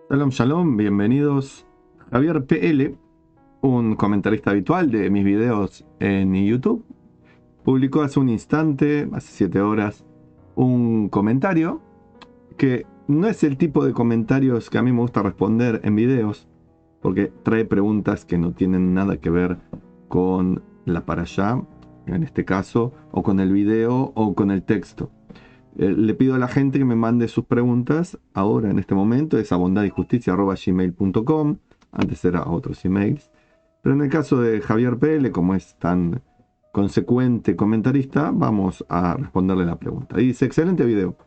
Shalom, shalom, bienvenidos. Javier PL, un comentarista habitual de mis videos en YouTube, publicó hace un instante, hace 7 horas, un comentario que no es el tipo de comentarios que a mí me gusta responder en videos, porque trae preguntas que no tienen nada que ver con la parashá, en este caso, o con el video o con el texto. Le pido a la gente que me mande sus preguntas ahora, en este momento, es a bondadyjusticia@gmail.com. Antes era a otros emails. Pero en el caso de Javier PL, como es tan consecuente comentarista, vamos a responderle la pregunta. Dice, excelente video.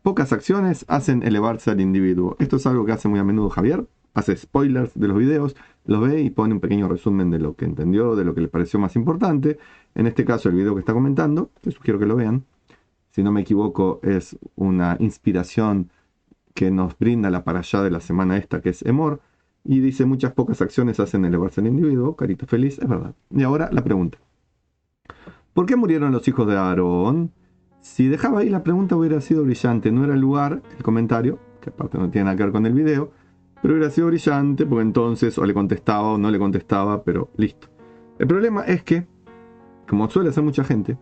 Pocas acciones hacen elevarse al individuo. Esto es algo que hace muy a menudo Javier. Hace spoilers de los videos, los ve y pone un pequeño resumen de lo que entendió, de lo que le pareció más importante. En este caso, el video que está comentando, les sugiero que lo vean. Si no me equivoco, es una inspiración que nos brinda la parashá de la semana esta, que es Emor, y dice muchas pocas acciones hacen elevarse al individuo, carito feliz, es verdad. Y ahora la pregunta. ¿Por qué murieron los hijos de Aarón? Si dejaba ahí la pregunta hubiera sido brillante, no era el lugar, el comentario, que aparte no tiene nada que ver con el video, pero hubiera sido brillante porque entonces o le contestaba o no le contestaba, pero listo. El problema es que, como suele hacer mucha gente,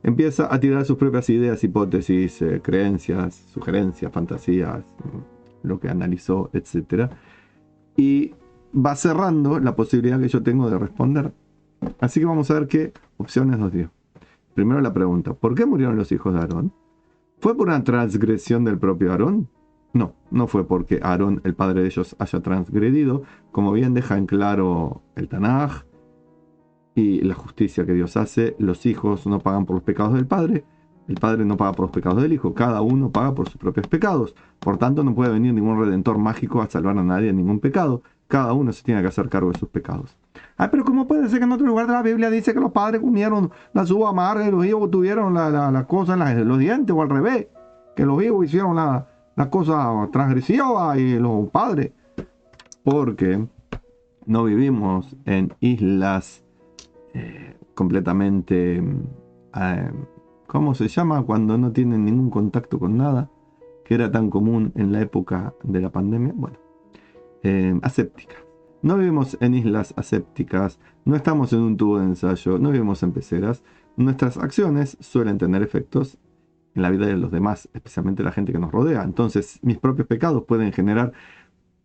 empieza a tirar sus propias ideas, hipótesis, creencias, sugerencias, fantasías, lo que analizó, etc. Y va cerrando la posibilidad que yo tengo de responder. Así que vamos a ver qué opciones nos dio. Primero la pregunta, ¿por qué murieron los hijos de Aarón? ¿Fue por una transgresión del propio Aarón? No, no fue porque Aarón, el padre de ellos, haya transgredido, como bien deja en claro el Tanaj, y la justicia que Dios hace, los hijos no pagan por los pecados del padre, el padre no paga por los pecados del hijo, cada uno paga por sus propios pecados. Por tanto, no puede venir ningún redentor mágico a salvar a nadie de ningún pecado. Cada uno se tiene que hacer cargo de sus pecados. Ah, pero ¿cómo puede ser que en otro lugar de la Biblia dice que los padres comieron las uvas amargas y los hijos tuvieron la cosa en los dientes, o al revés? Que los hijos hicieron la cosa transgresiva y los padres. Porque no vivimos en islas completamente, ¿cómo se llama? Cuando no tienen ningún contacto con nada, que era tan común en la época de la pandemia. Bueno, asépticas. No vivimos en islas asépticas, no estamos en un tubo de ensayo, no vivimos en peceras. Nuestras acciones suelen tener efectos en la vida de los demás, especialmente la gente que nos rodea. Entonces, mis propios pecados pueden generar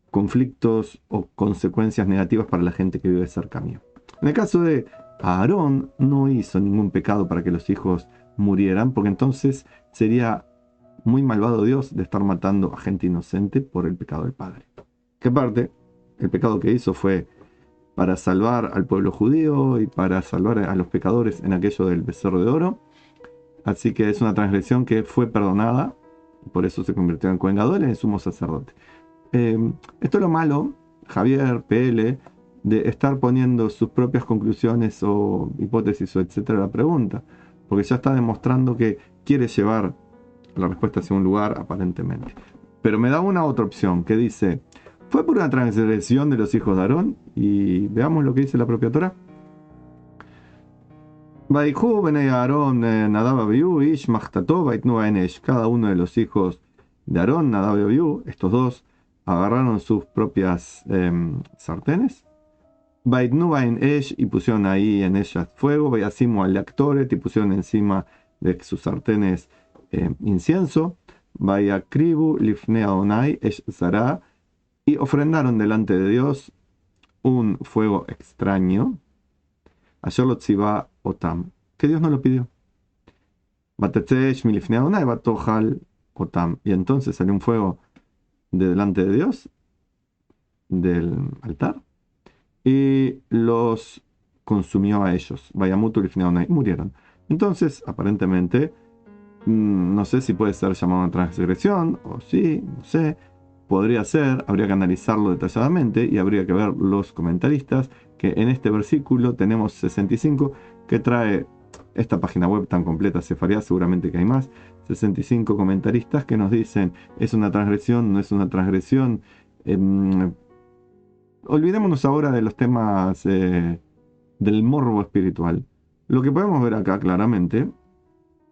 conflictos o consecuencias negativas para la gente que vive cerca mío. En el caso de Aarón, no hizo ningún pecado para que los hijos murieran, porque entonces sería muy malvado Dios de estar matando a gente inocente por el pecado del padre. Que aparte, el pecado que hizo fue para salvar al pueblo judío y para salvar a los pecadores en aquello del becerro de oro. Así que es una transgresión que fue perdonada, por eso se convirtió en Cohen Gadol, en sumo sacerdote. Esto es lo malo, Javier, PL, de estar poniendo sus propias conclusiones o hipótesis o etcétera a la pregunta, porque ya está demostrando que quiere llevar la respuesta hacia un lugar aparentemente. Pero me da una otra opción que dice, ¿fue por una transgresión de los hijos de Aarón? Y veamos lo que dice la propia Torah. Vaihu bnei Aarón Nadab Abiú ish machtato vaitnu baenesh. Cada uno de los hijos de Aarón, Nadab y Abiú, estos dos, agarraron sus propias sartenes. Vaitnu baenesh y pusieron ahí en ellas fuego. Vayasimu al actoret y pusieron encima de sus sartenes incienso. Vayakribu lifnei Adonai esh zara y ofrendaron delante de Dios un fuego extraño. Ayer lo tziva otam, que Dios no lo pidió. Y entonces salió un fuego de delante de Dios, del altar, y los consumió a ellos. Vayamutu lifnei murieron. Entonces, aparentemente, no sé si puede ser llamado una transgresión, o sí, no sé. Podría ser, habría que analizarlo detalladamente y habría que ver los comentaristas, que en este versículo tenemos 65, que trae esta página web tan completa, Sefaria, seguramente que hay más, 65 comentaristas que nos dicen, es una transgresión, no es una transgresión. Olvidémonos ahora de los temas del morbo espiritual. Lo que podemos ver acá claramente,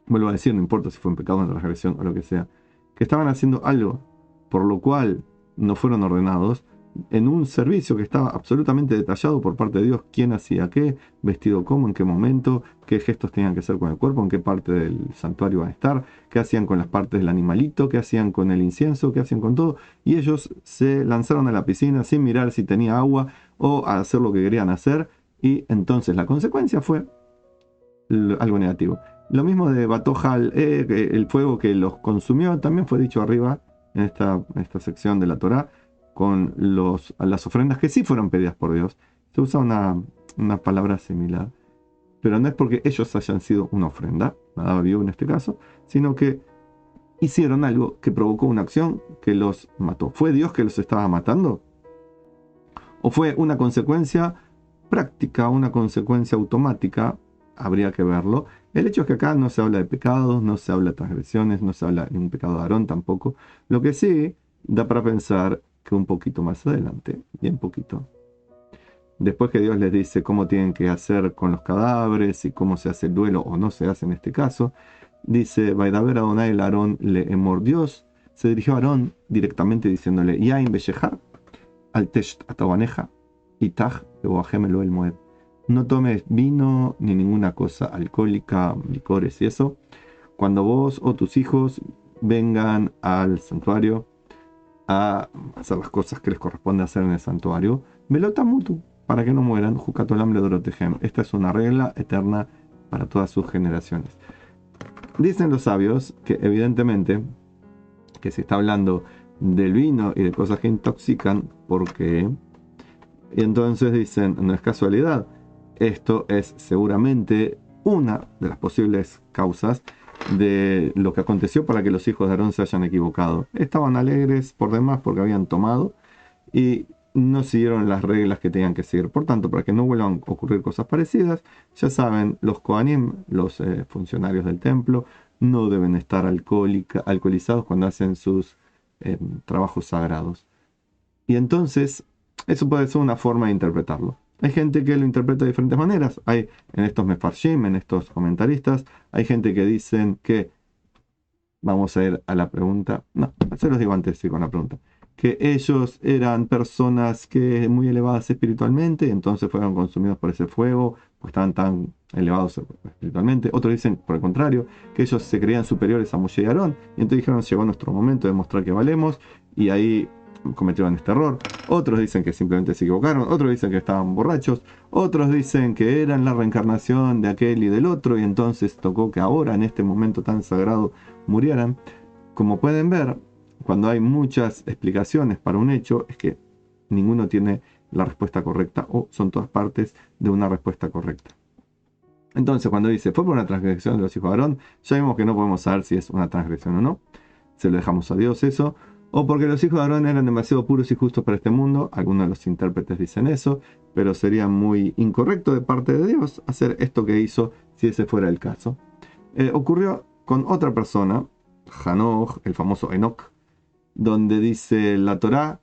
vuelvo a decir, no importa si fue un pecado, una transgresión o lo que sea, que estaban haciendo algo por lo cual no fueron ordenados en un servicio que estaba absolutamente detallado por parte de Dios, quién hacía qué, vestido cómo, en qué momento, qué gestos tenían que hacer con el cuerpo, en qué parte del santuario iban a estar, qué hacían con las partes del animalito, qué hacían con el incienso, qué hacían con todo, y ellos se lanzaron a la piscina sin mirar si tenía agua o a hacer lo que querían hacer, y entonces la consecuencia fue algo negativo. Lo mismo de Batojal, el fuego que los consumió, también fue dicho arriba en esta sección de la Torá, con las ofrendas que sí fueron pedidas por Dios. Se usa una palabra similar, pero no es porque ellos hayan sido una ofrenda, nada vio en este caso, sino que hicieron algo que provocó una acción que los mató. ¿Fue Dios que los estaba matando? ¿O fue una consecuencia práctica, una consecuencia automática? Habría que verlo. El hecho es que acá no se habla de pecados, no se habla de transgresiones, no se habla de un pecado de Aarón tampoco. Lo que sí da para pensar que un poquito más adelante, bien poquito, después que Dios les dice cómo tienen que hacer con los cadáveres y cómo se hace el duelo o no se hace en este caso, dice, Vaidaber Adonai el Aarón le emor. Dios se dirigió a Aarón directamente diciéndole, Yain Beshehar, al Tesh Atabaneja, Itach Eoagemelo el Moed. No tomes vino ni ninguna cosa alcohólica, licores y eso, cuando vos o tus hijos vengan al santuario a hacer las cosas que les corresponde hacer en el santuario, Velotamutu, para que no mueran, Jukatolam Ledorotejem. Esta es una regla eterna para todas sus generaciones. Dicen los sabios que evidentemente que se está hablando del vino y de cosas que intoxican, porque y entonces dicen, no es casualidad, esto es seguramente una de las posibles causas de lo que aconteció para que los hijos de Aarón se hayan equivocado. Estaban alegres por demás porque habían tomado y no siguieron las reglas que tenían que seguir. Por tanto, para que no vuelvan a ocurrir cosas parecidas, ya saben, los Kohanim, los funcionarios del templo, no deben estar alcoholizados cuando hacen sus trabajos sagrados. Y entonces, eso puede ser una forma de interpretarlo. Hay gente que lo interpreta de diferentes maneras. Hay en estos mefarshim, en estos comentaristas, hay gente que dicen que, vamos a ir a la pregunta, no, se los digo antes sí, con la pregunta, que ellos eran personas que muy elevadas espiritualmente, entonces fueron consumidos por ese fuego, pues estaban tan elevados espiritualmente. Otros dicen, por el contrario, que ellos se creían superiores a Moshe y Aarón, y entonces dijeron, llegó nuestro momento de mostrar que valemos, y ahí cometieron este error. Otros dicen que simplemente se equivocaron, otros dicen que estaban borrachos, otros dicen que eran la reencarnación de aquel y del otro, y entonces tocó que ahora, en este momento tan sagrado, murieran. Como pueden ver, cuando hay muchas explicaciones para un hecho, es que ninguno tiene la respuesta correcta o son todas partes de una respuesta correcta. Entonces, cuando dice, fue por una transgresión de los hijos de Aarón, ya vemos que no podemos saber si es una transgresión o no. Se lo dejamos a Dios eso. O porque los hijos de Aarón eran demasiado puros y justos para este mundo. Algunos de los intérpretes dicen eso, pero sería muy incorrecto de parte de Dios hacer esto que hizo si ese fuera el caso. Ocurrió con otra persona, Hanoch, el famoso Enoch, donde dice la Torá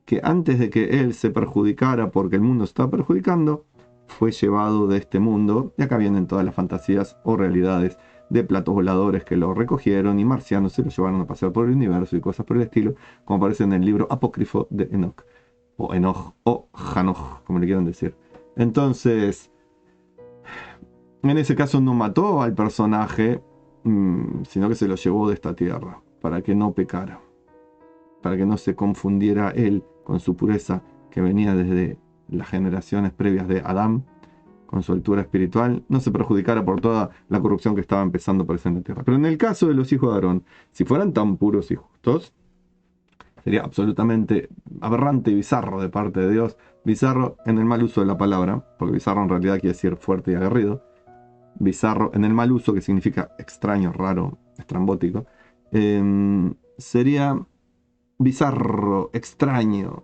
que antes de que él se perjudicara porque el mundo estaba perjudicando, fue llevado de este mundo, y acá vienen todas las fantasías o realidades de platos voladores que lo recogieron y marcianos se lo llevaron a pasear por el universo y cosas por el estilo, como aparece en el libro apócrifo de Enoch, o Enoch, o Hanoch, como le quieran decir. Entonces, en ese caso no mató al personaje, sino que se lo llevó de esta tierra, para que no pecara, para que no se confundiera él con su pureza que venía desde las generaciones previas de Adán, con su altura espiritual, no se perjudicara por toda la corrupción que estaba empezando a aparecer en la tierra. Pero en el caso de los hijos de Aarón, si fueran tan puros y justos, sería absolutamente aberrante y bizarro de parte de Dios, bizarro en el mal uso de la palabra, porque bizarro en realidad quiere decir fuerte y aguerrido, bizarro en el mal uso, que significa extraño, raro, estrambótico, sería bizarro, extraño,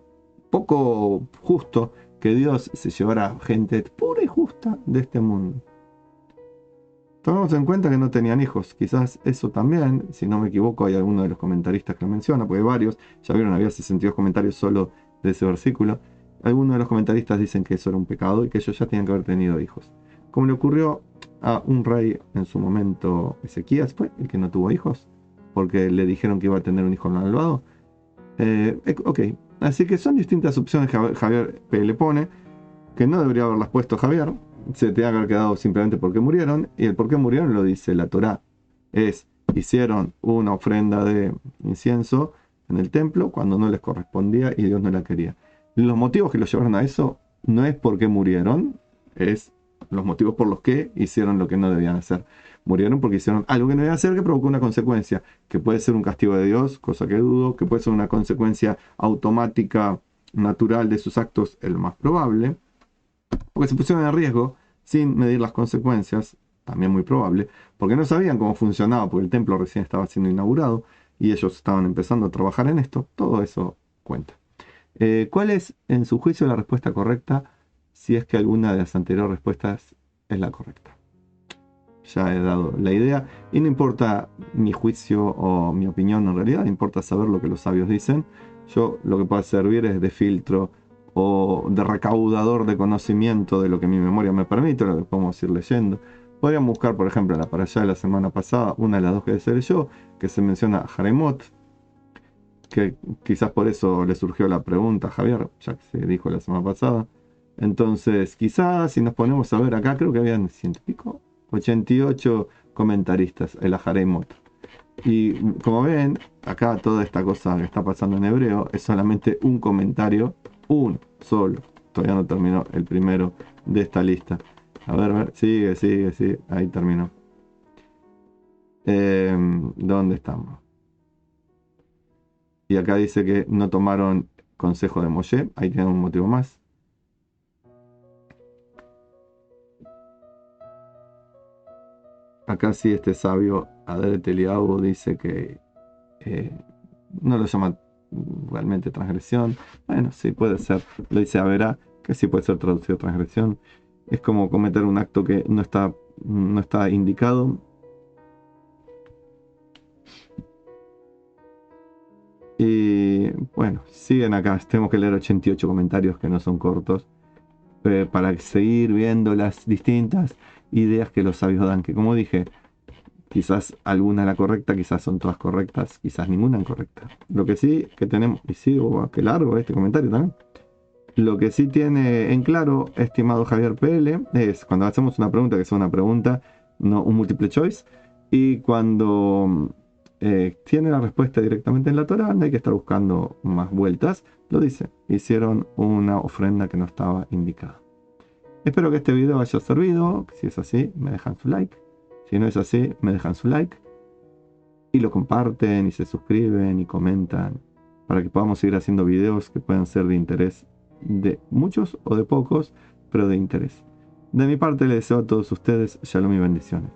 poco justo que Dios se llevara gente pura y justa de este mundo. Tomemos en cuenta que no tenían hijos, quizás eso también, si no me equivoco, hay alguno de los comentaristas que lo menciona, porque hay varios, ya vieron, había 62 comentarios solo de ese versículo. Algunos de los comentaristas dicen que eso era un pecado y que ellos ya tenían que haber tenido hijos. Como le ocurrió a un rey en su momento, Ezequías fue el que no tuvo hijos, porque le dijeron que iba a tener un hijo malvado. Ok, así que son distintas opciones que Javier le pone, que no debería haberlas puesto Javier, se tenía que haber quedado simplemente porque murieron, y el por qué murieron lo dice la Torá. Hicieron una ofrenda de incienso en el templo cuando no les correspondía y Dios no la quería. Los motivos que los llevaron a eso no es porque murieron, es los motivos por los que hicieron lo que no debían hacer. Murieron porque hicieron algo que no debían hacer que provocó una consecuencia, que puede ser un castigo de Dios, cosa que dudo, que puede ser una consecuencia automática, natural de sus actos, el más probable, porque se pusieron en riesgo sin medir las consecuencias, también muy probable, porque no sabían cómo funcionaba, porque el templo recién estaba siendo inaugurado y ellos estaban empezando a trabajar en esto. Todo eso cuenta. ¿Cuál es, en su juicio, la respuesta correcta si es que alguna de las anteriores respuestas es la correcta? Ya he dado la idea y no importa mi juicio o mi opinión, en realidad importa saber lo que los sabios dicen. Yo lo que puedo servir es de filtro o de recaudador de conocimiento de lo que mi memoria me permite, lo que podemos ir leyendo. Podríamos buscar, por ejemplo, en la parashá de la semana pasada, una de las dos que se leyó, que se menciona Jaremot, que quizás por eso le surgió la pregunta a Javier, ya que se dijo la semana pasada. Entonces, quizás si nos ponemos a ver acá, creo que habían 100 y pico, 88 comentaristas, el Jaremot. Y como ven, acá toda esta cosa que está pasando en hebreo es solamente un comentario, un solo. Todavía no terminó el primero de esta lista. A ver, sigue, ahí terminó. ¿Dónde estamos? Y acá dice que no tomaron consejo de Moshe, ahí tienen un motivo más. Acá sí este sabio Adret Eliyahu dice que no lo llama realmente transgresión. Bueno, sí puede ser. Lo dice Averá, que sí puede ser traducido transgresión. Es como cometer un acto que no está indicado. Y bueno, siguen acá. Tengo que leer 88 comentarios que no son cortos, para seguir viendo las distintas ideas que los sabios dan. Que como dije, quizás alguna es la correcta, quizás son todas correctas, quizás ninguna incorrecta. Lo que sí que tenemos, y sí, qué largo este comentario también. Lo que sí tiene en claro, estimado Javier PL, es cuando hacemos una pregunta que es una pregunta, no un multiple choice, y cuando tiene la respuesta directamente en la Torá, no hay que estar buscando más vueltas. Lo dice, hicieron una ofrenda que no estaba indicada. Espero que este video haya servido. Si es así, me dejan su like. Si no es así, me dejan su like. Y lo comparten y se suscriben y comentan para que podamos seguir haciendo videos que puedan ser de interés de muchos o de pocos, pero de interés. De mi parte les deseo a todos ustedes shalom y bendiciones.